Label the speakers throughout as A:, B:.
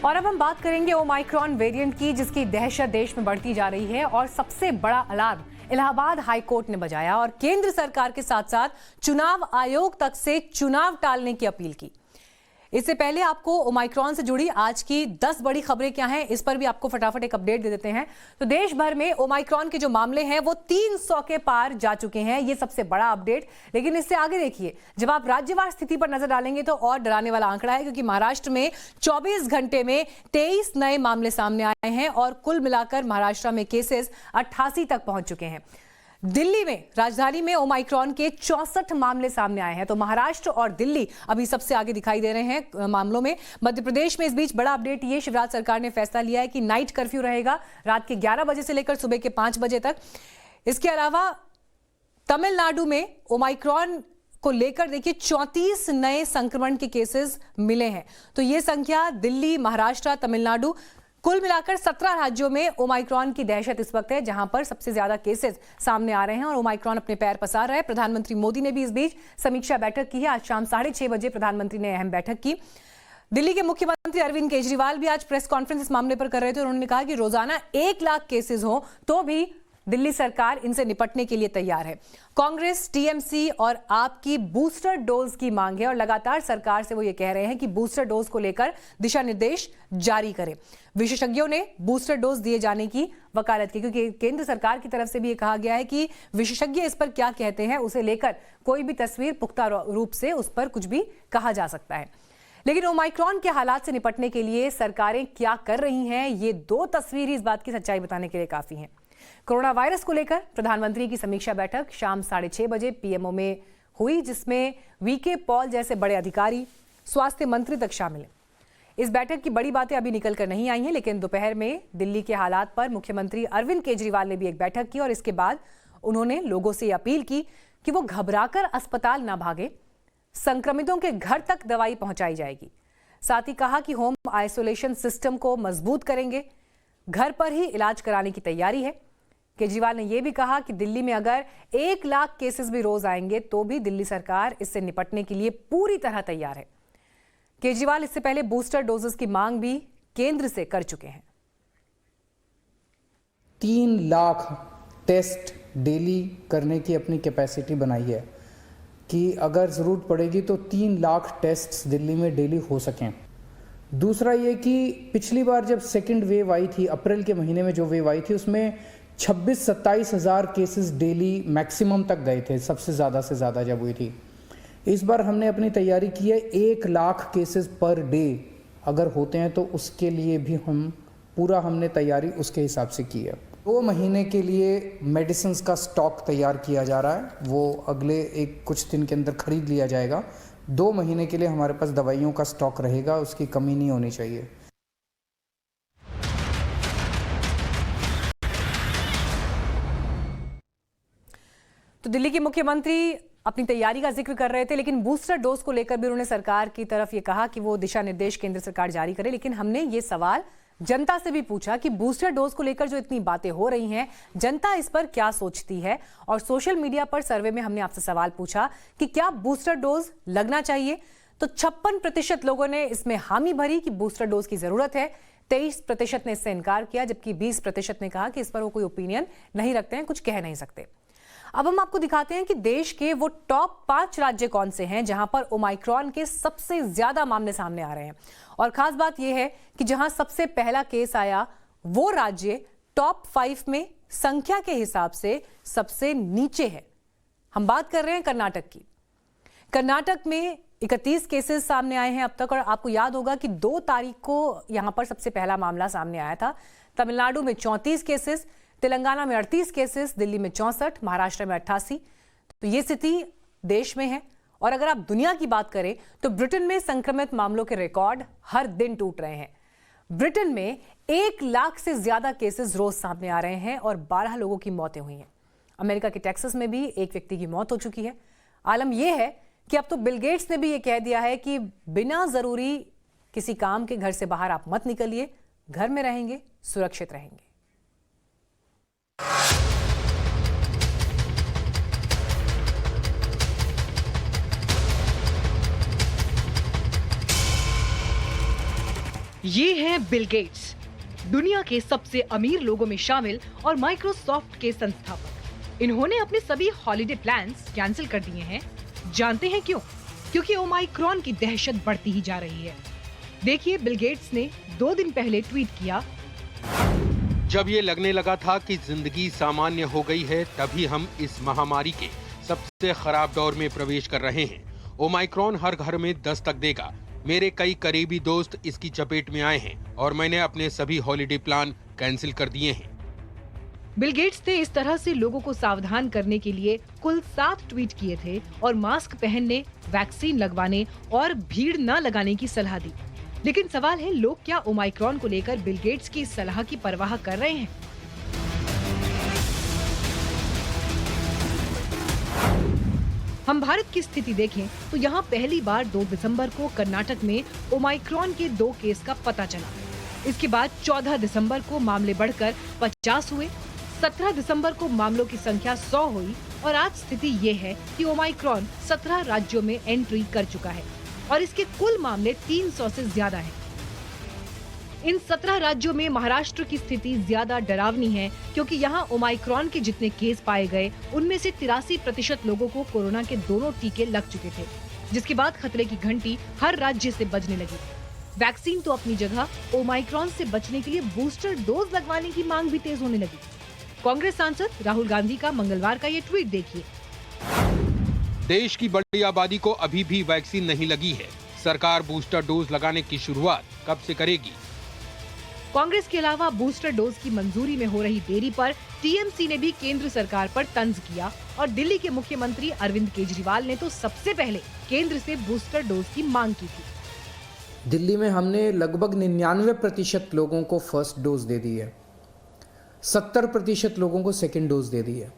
A: और अब हम बात करेंगे ओमाइक्रॉन वेरिएंट की, जिसकी दहशत देश में बढ़ती जा रही है। और सबसे बड़ा अलार्म इलाहाबाद हाई कोर्ट ने बजाया और केंद्र सरकार के साथ साथ चुनाव आयोग तक से चुनाव टालने की अपील की। इससे पहले आपको ओमाइक्रॉन से जुड़ी आज की 10 बड़ी खबरें क्या हैं, इस पर भी आपको फटाफट एक अपडेट दे देते हैं। तो देश भर में ओमाइक्रॉन के जो मामले हैं वो 300 के पार जा चुके हैं, ये सबसे बड़ा अपडेट। लेकिन इससे आगे देखिए, जब आप राज्यवार स्थिति पर नजर डालेंगे तो और डराने वाला आंकड़ा है, क्योंकि महाराष्ट्र में 24 घंटे में 23 नए मामले सामने आए हैं और कुल मिलाकर महाराष्ट्र में केसेस 88 तक पहुंच चुके हैं। दिल्ली में, राजधानी में ओमाइक्रॉन के 64 मामले सामने आए हैं। तो महाराष्ट्र और दिल्ली अभी सबसे आगे दिखाई दे रहे हैं मामलों में। मध्य प्रदेश में इस बीच बड़ा अपडेट ये, शिवराज सरकार ने फैसला लिया है कि नाइट कर्फ्यू रहेगा रात के 11 बजे से लेकर सुबह के 5 बजे तक। इसके अलावा तमिलनाडु में ओमाइक्रॉन को लेकर देखिए 34 नए संक्रमण के केसेस मिले हैं। तो ये संख्या दिल्ली, महाराष्ट्र, तमिलनाडु, कुल मिलाकर 17 राज्यों में ओमाइक्रॉन की दहशत इस वक्त है, जहां पर सबसे ज्यादा केसेस सामने आ रहे हैं और ओमाइक्रॉन अपने पैर पसार रहा है। प्रधानमंत्री मोदी ने भी इस बीच समीक्षा बैठक की है। आज शाम 6:30 बजे प्रधानमंत्री ने अहम बैठक की। दिल्ली के मुख्यमंत्री अरविंद केजरीवाल भी आज प्रेस कॉन्फ्रेंस इस मामले पर कर रहे थे। उन्होंने कहा कि रोजाना 1 लाख केसेस हो तो भी दिल्ली सरकार इनसे निपटने के लिए तैयार है। कांग्रेस, टीएमसी और आप की बूस्टर डोज की मांग है और लगातार सरकार से वो ये कह रहे हैं कि बूस्टर डोज को लेकर दिशा निर्देश जारी करें। विशेषज्ञों ने बूस्टर डोज दिए जाने की वकालत की, क्योंकि केंद्र सरकार की तरफ से भी ये कहा गया है कि विशेषज्ञ इस पर क्या कहते हैं उसे लेकर कोई भी तस्वीर पुख्ता रूप से उस पर कुछ भी कहा जा सकता है। लेकिन ओमाइक्रॉन के हालात से निपटने के लिए सरकारें क्या कर रही हैं, ये 2 तस्वीर इस बात की सच्चाई बताने के लिए काफी हैं। कोरोना वायरस को लेकर प्रधानमंत्री की समीक्षा बैठक शाम 6:30 बजे पीएमओ में हुई, जिसमें वीके पॉल जैसे बड़े अधिकारी, स्वास्थ्य मंत्री तक शामिल हैं। इस बैठक की बड़ी बातें अभी निकल कर नहीं आई हैं, लेकिन दोपहर में दिल्ली के हालात पर मुख्यमंत्री अरविंद केजरीवाल ने भी एक बैठक की और इसके बाद उन्होंने लोगों से अपील की कि वो घबराकर अस्पताल ना भागे, संक्रमितों के घर तक दवाई पहुंचाई जाएगी। साथ ही कहा कि होम आइसोलेशन सिस्टम को मजबूत करेंगे, घर पर ही इलाज कराने की तैयारी है। केजरीवाल ने यह भी कहा कि दिल्ली में अगर 1 लाख केसेस भी रोज आएंगे तो भी दिल्ली सरकार इससे निपटने के लिए पूरी तरह तैयार है। केजरीवाल इससे पहले बूस्टर डोजेस की मांग भी केंद्र से कर चुके हैं।
B: 3 लाख टेस्ट डेली करने की अपनी कैपेसिटी बनाई है कि अगर ज़रूरत पड़ेगी तो 3 लाख टेस्ट्स दिल्ली में डेली हो सकें। दूसरा ये कि पिछली बार जब सेकेंड वेव आई थी, अप्रैल के महीने में जो वेव आई थी, उसमें 26-27 हज़ार केसेस डेली मैक्सिमम तक गए थे, सबसे ज़्यादा से ज़्यादा जब हुई थी। इस बार हमने अपनी तैयारी की है, 1 लाख केसेस पर डे अगर होते हैं तो उसके लिए भी हमने तैयारी उसके हिसाब से की है। 2 महीने के लिए मेडिसिन का स्टॉक तैयार किया जा रहा है, वो अगले कुछ दिन के अंदर खरीद लिया जाएगा। 2 महीने के लिए हमारे पास दवाइयों का स्टॉक रहेगा, उसकी कमी नहीं होनी चाहिए।
A: तो दिल्ली के मुख्यमंत्री अपनी तैयारी का जिक्र कर रहे थे, लेकिन बूस्टर डोज को लेकर भी उन्होंने सरकार की तरफ ये कहा कि वो दिशा निर्देश केंद्र सरकार जारी करे। लेकिन हमने ये सवाल जनता से भी पूछा कि बूस्टर डोज को लेकर जो इतनी बातें हो रही हैं, जनता इस पर क्या सोचती है। और सोशल मीडिया पर सर्वे में हमने आपसे सवाल पूछा कि क्या बूस्टर डोज लगना चाहिए। तो 56% लोगों ने इसमें हामी भरी कि बूस्टर डोज की जरूरत है, 23% ने इससे इनकार किया, जबकि 20% ने कहा कि इस पर वो कोई ओपिनियन नहीं रखते हैं, कुछ कह नहीं सकते। अब हम आपको दिखाते हैं कि देश के वो टॉप 5 राज्य कौन से हैं जहां पर ओमाइक्रॉन के सबसे ज्यादा मामले सामने आ रहे हैं। और खास बात यह है कि जहां सबसे पहला केस आया वो राज्य टॉप 5 में संख्या के हिसाब से सबसे नीचे है। हम बात कर रहे हैं कर्नाटक की। कर्नाटक में 31 केसेस सामने आए हैं अब तक, और आपको याद होगा कि 2 तारीख को यहां पर सबसे पहला मामला सामने आया था। तमिलनाडु में 34 केसेस, तेलंगाना में 38 केसेस, दिल्ली में 64, महाराष्ट्र में 88। तो ये स्थिति देश में है। और अगर आप दुनिया की बात करें तो ब्रिटेन में संक्रमित मामलों के रिकॉर्ड हर दिन टूट रहे हैं। ब्रिटेन में 1 लाख से ज्यादा केसेस रोज सामने आ रहे हैं और 12 लोगों की मौतें हुई हैं। अमेरिका के टेक्सास में भी एक व्यक्ति की मौत हो चुकी है। आलम यह है कि अब तो बिल गेट्स ने भी यह कह दिया है कि बिना जरूरी किसी काम के घर से बाहर आप मत निकलिए, घर में रहेंगे, सुरक्षित रहेंगे।
C: ये हैं बिल गेट्स, दुनिया के सबसे अमीर लोगों में शामिल और माइक्रोसॉफ्ट के संस्थापक। इन्होंने अपने सभी हॉलिडे प्लान्स कैंसिल कर दिए हैं। जानते हैं क्यों? क्योंकि ओमाइक्रॉन की दहशत बढ़ती ही जा रही है। देखिए, बिल गेट्स ने 2 दिन पहले ट्वीट किया,
D: जब ये लगने लगा था कि जिंदगी सामान्य हो गई है, तभी हम इस महामारी के सबसे खराब दौर में प्रवेश कर रहे हैं। ओमाइक्रॉन हर घर में दस्तक देगा। मेरे कई करीबी दोस्त इसकी चपेट में आए हैं और मैंने अपने सभी हॉलिडे प्लान कैंसिल कर दिए हैं।
C: बिल गेट्स ने इस तरह से लोगों को सावधान करने के लिए कुल 7 ट्वीट किए थे और मास्क पहनने, वैक्सीन लगवाने और भीड़ न लगाने की सलाह दी। लेकिन सवाल है, लोग क्या ओमाइक्रॉन को लेकर बिल गेट्स की इस सलाह की परवाह कर रहे हैं? हम भारत की स्थिति देखें तो यहाँ पहली बार 2 दिसंबर को कर्नाटक में ओमाइक्रॉन के 2 केस का पता चला। इसके बाद 14 दिसंबर को मामले बढ़कर 50 हुए, 17 दिसंबर को मामलों की संख्या 100 हुई और आज स्थिति ये है कि ओमाइक्रॉन 17 राज्यों में एंट्री कर चुका है और इसके कुल मामले 300 से ज्यादा हैं। इन 17 राज्यों में महाराष्ट्र की स्थिति ज्यादा डरावनी है, क्योंकि यहाँ ओमाइक्रॉन के जितने केस पाए गए उनमें से 83% लोगों को कोरोना के दोनों टीके लग चुके थे, जिसके बाद खतरे की घंटी हर राज्य से बजने लगी। वैक्सीन तो अपनी जगह, ओमाइक्रॉन से बचने के लिए बूस्टर डोज लगवाने की मांग भी तेज होने लगी। कांग्रेस सांसद राहुल गांधी का मंगलवार का ये ट्वीट देखिए,
D: देश की बड़ी आबादी को अभी भी वैक्सीन नहीं लगी है। सरकार बूस्टर डोज लगाने की शुरुआत कब से करेगी?
C: कांग्रेस के अलावा बूस्टर डोज की मंजूरी में हो रही देरी पर टीएमसी ने भी केंद्र सरकार पर तंज किया और दिल्ली के मुख्यमंत्री अरविंद केजरीवाल ने तो सबसे पहले केंद्र से बूस्टर डोज की मांग की थी।
B: दिल्ली में हमने लगभग 99% लोगों को फर्स्ट डोज दे दी है, 70% लोगों को सेकेंड डोज दे दी है।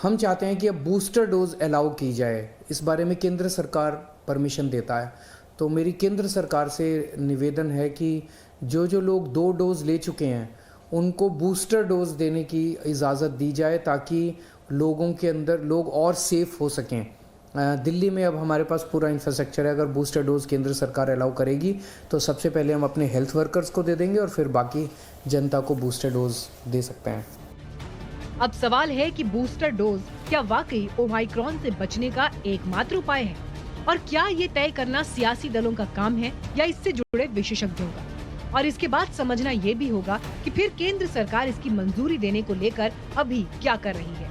B: हम चाहते हैं कि अब बूस्टर डोज अलाउ की जाए। इस बारे में केंद्र सरकार परमिशन देता है, तो मेरी केंद्र सरकार से निवेदन है कि जो लोग 2 डोज ले चुके हैं उनको बूस्टर डोज देने की इजाज़त दी जाए, ताकि लोगों के अंदर लोग और सेफ हो सकें। दिल्ली में अब हमारे पास पूरा इंफ्रास्ट्रक्चर है। अगर बूस्टर डोज केंद्र सरकार अलाउ करेगी तो सबसे पहले हम अपने हेल्थ वर्कर्स को दे देंगे और फिर बाकी जनता को बूस्टर डोज दे सकते हैं।
C: अब सवाल है कि बूस्टर डोज क्या वाकई ओमाइक्रॉन से बचने का एकमात्र उपाय है, और क्या ये तय करना सियासी दलों का काम है या इससे जुड़े विशेषज्ञों का? और इसके बाद समझना ये भी होगा कि फिर केंद्र सरकार इसकी मंजूरी देने को लेकर अभी क्या कर रही है।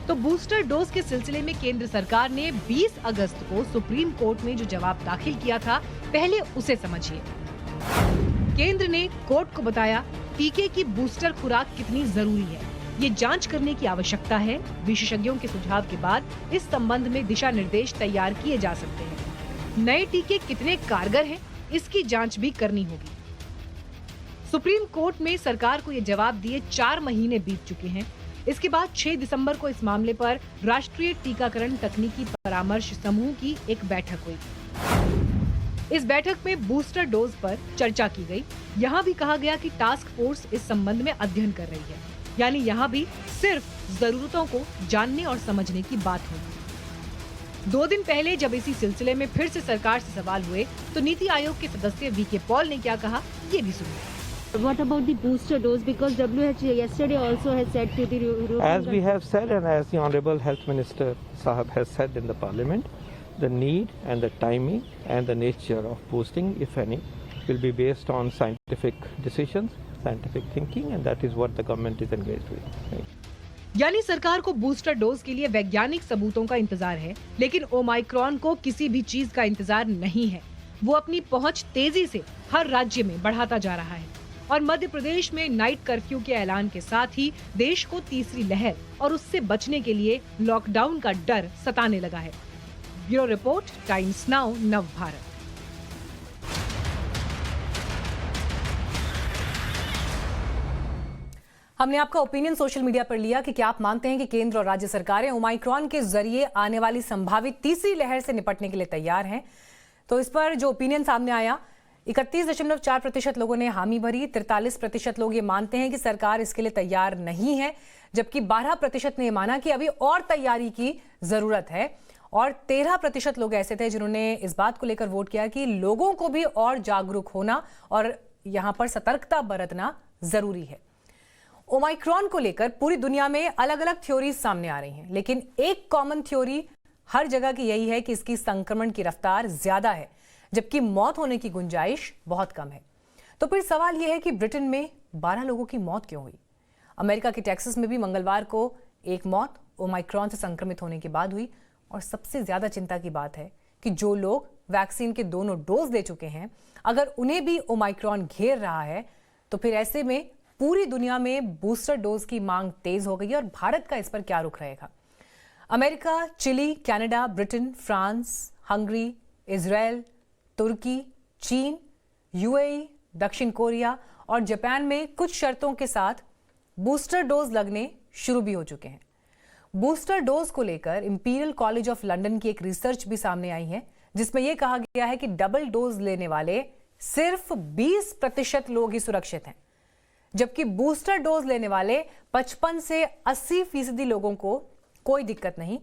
C: तो बूस्टर डोज के सिलसिले में केंद्र सरकार ने 20 अगस्त को सुप्रीम कोर्ट में जो जवाब दाखिल किया था, पहले उसे समझिए। केंद्र ने कोर्ट को बताया टीके की बूस्टर खुराक कितनी जरूरी है, ये जांच करने की आवश्यकता है। विशेषज्ञों के सुझाव के बाद इस संबंध में दिशा निर्देश तैयार किए जा सकते हैं। नए टीके कितने कारगर हैं, इसकी जांच भी करनी होगी। सुप्रीम कोर्ट में सरकार को ये जवाब दिए 4 महीने बीत चुके हैं। इसके बाद 6 दिसंबर को इस मामले पर राष्ट्रीय टीकाकरण तकनीकी परामर्श समूह की एक बैठक हुई। इस बैठक में बूस्टर डोज पर चर्चा की गई। यहाँ भी कहा गया कि टास्क फोर्स इस संबंध में अध्ययन कर रही है, यानी यहाँ भी सिर्फ जरूरतों को जानने और समझने की बात होगी। 2 दिन पहले जब इसी सिलसिले में फिर से सरकार से सवाल हुए तो नीति आयोग के सदस्य वीके पॉल ने क्या कहा, ये भी सुनिए।
E: What about the booster dose? Because WHO yesterday also has said to the European
F: As we have said, and as the Honorable Health Minister Sahab has said in the Parliament, the need and the timing and the nature of boosting, if any, will be based on scientific decisions, scientific thinking, and that is what the government is engaged with.
C: यानी सरकार को booster dose के लिए वैज्ञानिक सबूतों का इंतजार है, लेकिन ओमाइक्रॉन को किसी भी चीज का इंतजार नहीं है। वो अपनी पहुंच तेजी से हर राज्य में बढ़ाता जा रहा है और मध्य प्रदेश में नाइट कर्फ्यू के ऐलान के साथ ही देश को तीसरी लहर और उससे बचने के लिए लॉकडाउन का डर सताने लगा है। ब्यूरो रिपोर्ट, टाइम्स नाउ, नव भारत।
A: हमने आपका ओपिनियन सोशल मीडिया पर लिया कि क्या आप मानते हैं कि केंद्र और राज्य सरकारें ओमाइक्रॉन के जरिए आने वाली संभावित तीसरी लहर से निपटने के लिए तैयार हैं। तो इस पर जो ओपिनियन सामने आया, 31.4% लोगों ने हामी भरी, 43% लोग ये मानते हैं कि सरकार इसके लिए तैयार नहीं है, जबकि 12% ने माना कि अभी और तैयारी की जरूरत है। और 13% लोग ऐसे थे जिन्होंने इस बात को लेकर वोट किया कि लोगों को भी और जागरूक होना और यहां पर सतर्कता बरतना जरूरी है। ओमाइक्रॉन को लेकर पूरी दुनिया में अलग अलग थ्योरीज सामने आ रही हैं, लेकिन एक कॉमन थ्योरी हर जगह की यही है कि इसकी संक्रमण की रफ्तार ज्यादा है, जबकि मौत होने की गुंजाइश बहुत कम है। तो फिर सवाल यह है कि ब्रिटेन में 12 लोगों की मौत क्यों हुई? अमेरिका के टेक्सास में भी मंगलवार को एक मौत ओमाइक्रॉन से संक्रमित होने के बाद हुई। और सबसे ज्यादा चिंता की बात है कि जो लोग वैक्सीन के दोनों डोज ले चुके हैं, अगर उन्हें भी ओमाइक्रॉन घेर रहा है तो फिर ऐसे में पूरी दुनिया में बूस्टर डोज की मांग तेज हो गई है। और भारत का इस पर क्या रुख रहेगा? America, Chile, Canada, Britain, France, Hungary, Israel, तुर्की, चीन, यूएई, दक्षिण कोरिया और जापान में कुछ शर्तों के साथ बूस्टर डोज लगने शुरू भी हो चुके हैं। बूस्टर डोज को लेकर इंपीरियल कॉलेज ऑफ लंदन की एक रिसर्च भी सामने आई है, जिसमें यह कहा गया है कि डबल डोज लेने वाले सिर्फ 20% लोग ही सुरक्षित हैं, जबकि बूस्टर डोज लेने वाले 55 से 80% लोगों को कोई दिक्कत नहीं।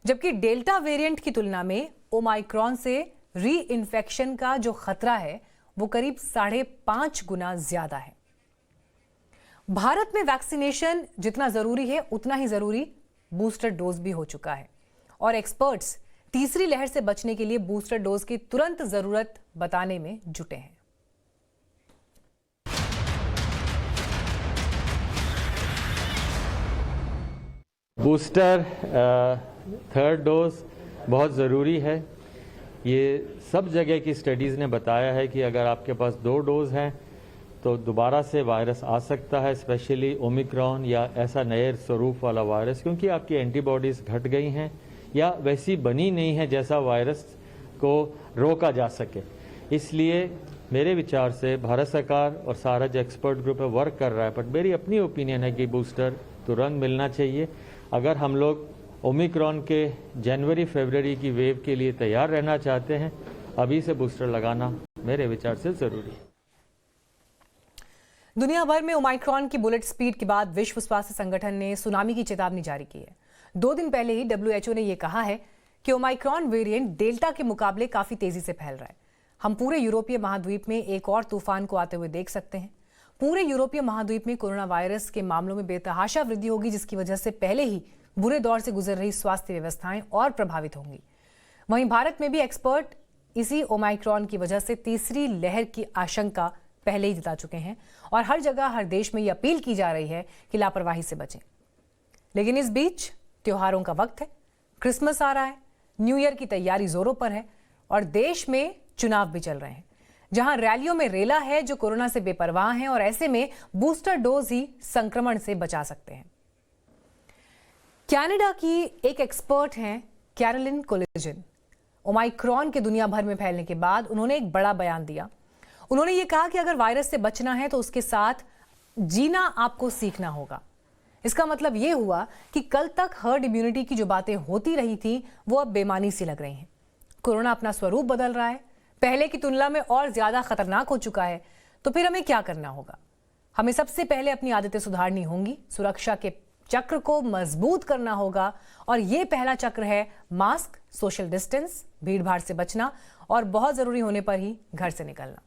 A: जबकि डेल्टा वेरिएंट की तुलना में ओमाइक्रॉन से री इन्फेक्शन का जो खतरा है वो करीब 5.5 गुना ज्यादा है। भारत में वैक्सीनेशन जितना जरूरी है उतना ही जरूरी बूस्टर डोज भी हो चुका है और एक्सपर्ट्स तीसरी लहर से बचने के लिए बूस्टर डोज की तुरंत जरूरत बताने में जुटे हैं।
G: बूस्टर थर्ड डोज बहुत ज़रूरी है। ये सब जगह की स्टडीज़ ने बताया है कि अगर आपके पास 2 डोज हैं तो दोबारा से वायरस आ सकता है, स्पेशली ओमिक्रॉन या ऐसा नए स्वरूप वाला वायरस, क्योंकि आपकी एंटीबॉडीज़ घट गई हैं या वैसी बनी नहीं है जैसा वायरस को रोका जा सके। इसलिए मेरे विचार से भारत सरकार और सारा जो एक्सपर्ट ग्रुप है वर्क कर रहा है, बट मेरी अपनी ओपिनियन है कि बूस्टर तुरंत मिलना चाहिए। अगर हम लोग ओमिक्रॉन के जनवरी-फरवरी की वेव के लिए तैयार रहना चाहते हैं, अभी से बूस्टर लगाना मेरे विचार से ज़रूरी है।
A: दुनिया भर में ओमाइक्रॉन की बुलेट स्पीड के बाद विश्व स्वास्थ्य संगठन ने सुनामी की चेतावनी जारी की है। 2 दिन पहले ही WHO ने यह कहा है कि ओमाइक्रॉन वेरिएंट डेल्टा के मुकाबले काफी तेजी से फैल रहा है। हम पूरे यूरोपीय महाद्वीप में एक और तूफान को आते हुए देख सकते हैं। पूरे यूरोपीय महाद्वीप में कोरोना वायरस के मामलों में बेतहाशा वृद्धि होगी, जिसकी वजह से पहले ही बुरे दौर से गुजर रही स्वास्थ्य व्यवस्थाएं और प्रभावित होंगी। वहीं भारत में भी एक्सपर्ट इसी ओमाइक्रॉन की वजह से तीसरी लहर की आशंका पहले ही जता चुके हैं और हर जगह हर देश में ये अपील की जा रही है कि लापरवाही से बचें। लेकिन इस बीच त्योहारों का वक्त है, क्रिसमस आ रहा है, न्यू ईयर की तैयारी जोरों पर है और देश में चुनाव भी चल रहे हैं, जहां रैलियों में रेला है जो कोरोना से बेपरवाह हैं और ऐसे में बूस्टर डोज ही संक्रमण से बचा सकते हैं। कनाडा की एक एक्सपर्ट हैं कैरोलिन कोलिजन। ओमाइक्रॉन के दुनिया भर में फैलने के बाद उन्होंने एक बड़ा बयान दिया। उन्होंने ये कहा कि अगर वायरस से बचना है तो उसके साथ जीना आपको सीखना होगा। इसका मतलब ये हुआ कि कल तक हर्ड इम्यूनिटी की जो बातें होती रही थी वो अब बेमानी सी लग रही हैं। कोरोना अपना स्वरूप बदल रहा है, पहले की तुलना में और ज्यादा खतरनाक हो चुका है। तो फिर हमें क्या करना होगा? हमें सबसे पहले अपनी आदतें सुधारनी होंगी, सुरक्षा के चक्र को मजबूत करना होगा और ये पहला चक्र है मास्क, सोशल डिस्टेंस, भीड़भाड़ से बचना और बहुत जरूरी होने पर ही घर से निकलना।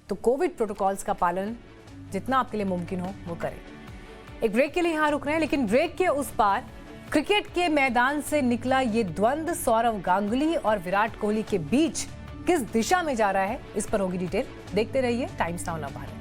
A: तो कोविड प्रोटोकॉल्स का पालन जितना आपके लिए मुमकिन हो वो करें। एक ब्रेक के लिए यहां रुक रहे हैं, लेकिन ब्रेक के उस पार क्रिकेट के मैदान से निकला ये द्वंद्व सौरव गांगुली और विराट कोहली के बीच किस दिशा में जा रहा है, इस पर होगी डिटेल। देखते रहिए टाइम्स नाउ भारत।